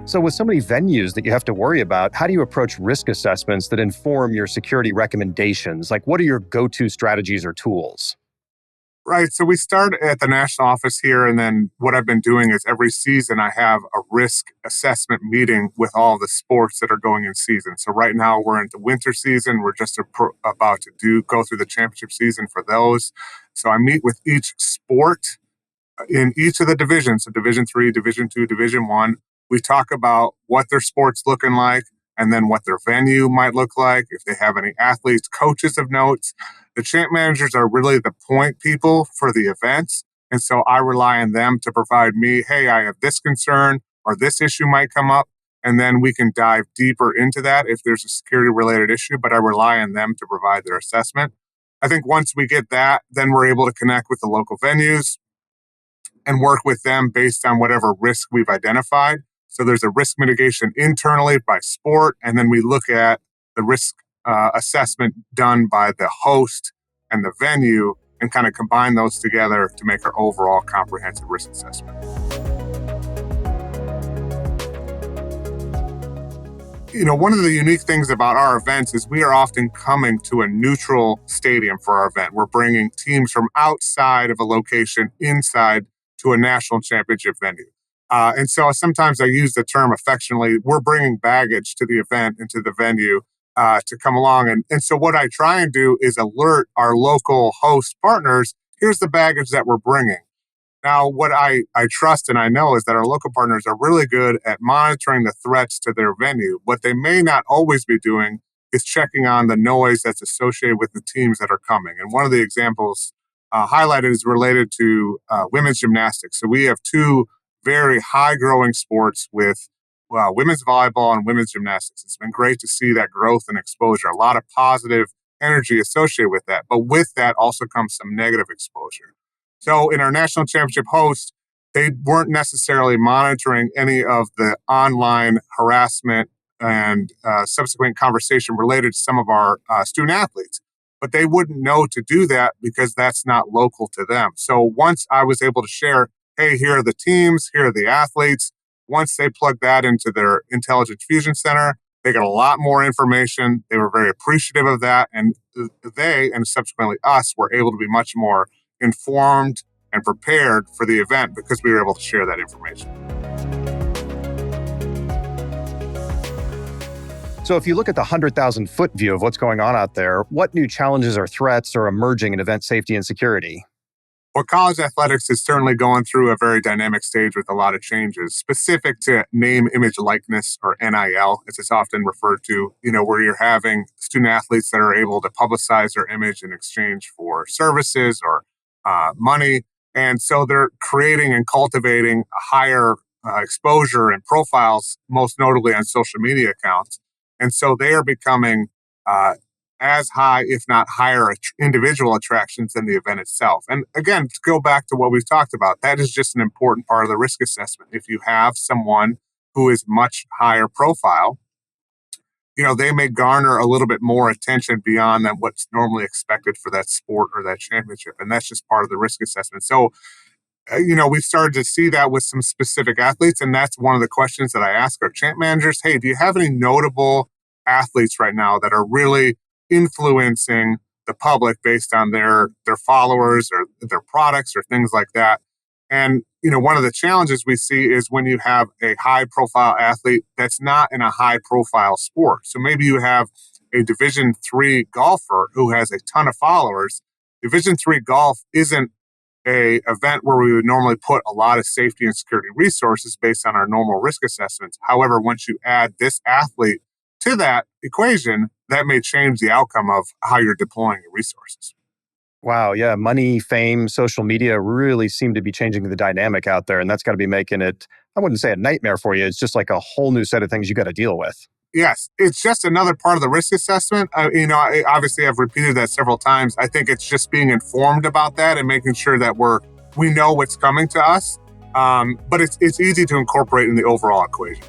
So with so many venues that you have to worry about, how do you approach risk assessments that inform your security recommendations? Like, what are your go-to strategies or tools? Right. So we start at the national office here. And then what I've been doing is every season I have a risk assessment meeting with all the sports that are going in season. So right now we're in the winter season. We're just about to go through the championship season for those. So I meet with each sport in each of the divisions, so Division 3, Division 2, Division 1. We talk about what their sport's looking like and then what their venue might look like, if they have any athletes, coaches of notes. The champ managers are really the point people for the events. And so I rely on them to provide me, hey, I have this concern or this issue might come up. And then we can dive deeper into that if there's a security related issue, but I rely on them to provide their assessment. I think once we get that, then we're able to connect with the local venues and work with them based on whatever risk we've identified. So there's a risk mitigation internally by sport, and then we look at the risk assessment done by the host and the venue and kind of combine those together to make our overall comprehensive risk assessment. One of the unique things about our events is we are often coming to a neutral stadium for our event. We're bringing teams from outside of a location inside to a national championship venue. And so sometimes I use the term affectionately, we're bringing baggage to the event and to the venue to come along. And so what I try and do is alert our local host partners, here's the baggage that we're bringing. Now, what I trust and I know is that our local partners are really good at monitoring the threats to their venue. What they may not always be doing is checking on the noise that's associated with the teams that are coming. And one of the examples highlighted is related to women's gymnastics. So we have two very high growing sports with women's volleyball and women's gymnastics. It's been great to see that growth and exposure, a lot of positive energy associated with that. But with that also comes some negative exposure. So in our national championship host, they weren't necessarily monitoring any of the online harassment and subsequent conversation related to some of our student athletes. But they wouldn't know to do that because that's not local to them. So once I was able to share, hey, here are the teams, here are the athletes. Once they plugged that into their Intelligence Fusion Center, they got a lot more information. They were very appreciative of that. And they, and subsequently us, were able to be much more informed and prepared for the event because we were able to share that information. So if you look at the 100,000-foot view of what's going on out there, what new challenges or threats are emerging in event safety and security? Well, college athletics is certainly going through a very dynamic stage with a lot of changes specific to name, image, likeness, or NIL, as it's often referred to, where you're having student athletes that are able to publicize their image in exchange for services or money. And so they're creating and cultivating a higher exposure and profiles, most notably on social media accounts. And so they are becoming as high, if not higher, individual attractions than the event itself. And again, to go back to what we've talked about, that is just an important part of the risk assessment. If you have someone who is much higher profile, they may garner a little bit more attention beyond than what's normally expected for that sport or that championship. And that's just part of the risk assessment. So, we've started to see that with some specific athletes. And that's one of the questions that I ask our champ managers. Hey, do you have any notable athletes right now that are really influencing the public based on their followers or their products or things like that? And, one of the challenges we see is when you have a high profile athlete that's not in a high profile sport. So maybe you have a Division 3 golfer who has a ton of followers. Division 3 golf isn't a event where we would normally put a lot of safety and security resources based on our normal risk assessments. However, once you add this athlete to that equation, that may change the outcome of how you're deploying your resources. Wow, yeah, money, fame, social media really seem to be changing the dynamic out there, and that's got to be making it, I wouldn't say a nightmare for you, it's just like a whole new set of things you got to deal with. Yes, it's just another part of the risk assessment. Obviously I've repeated that several times. I think it's just being informed about that and making sure that we know what's coming to us. But it's easy to incorporate in the overall equation.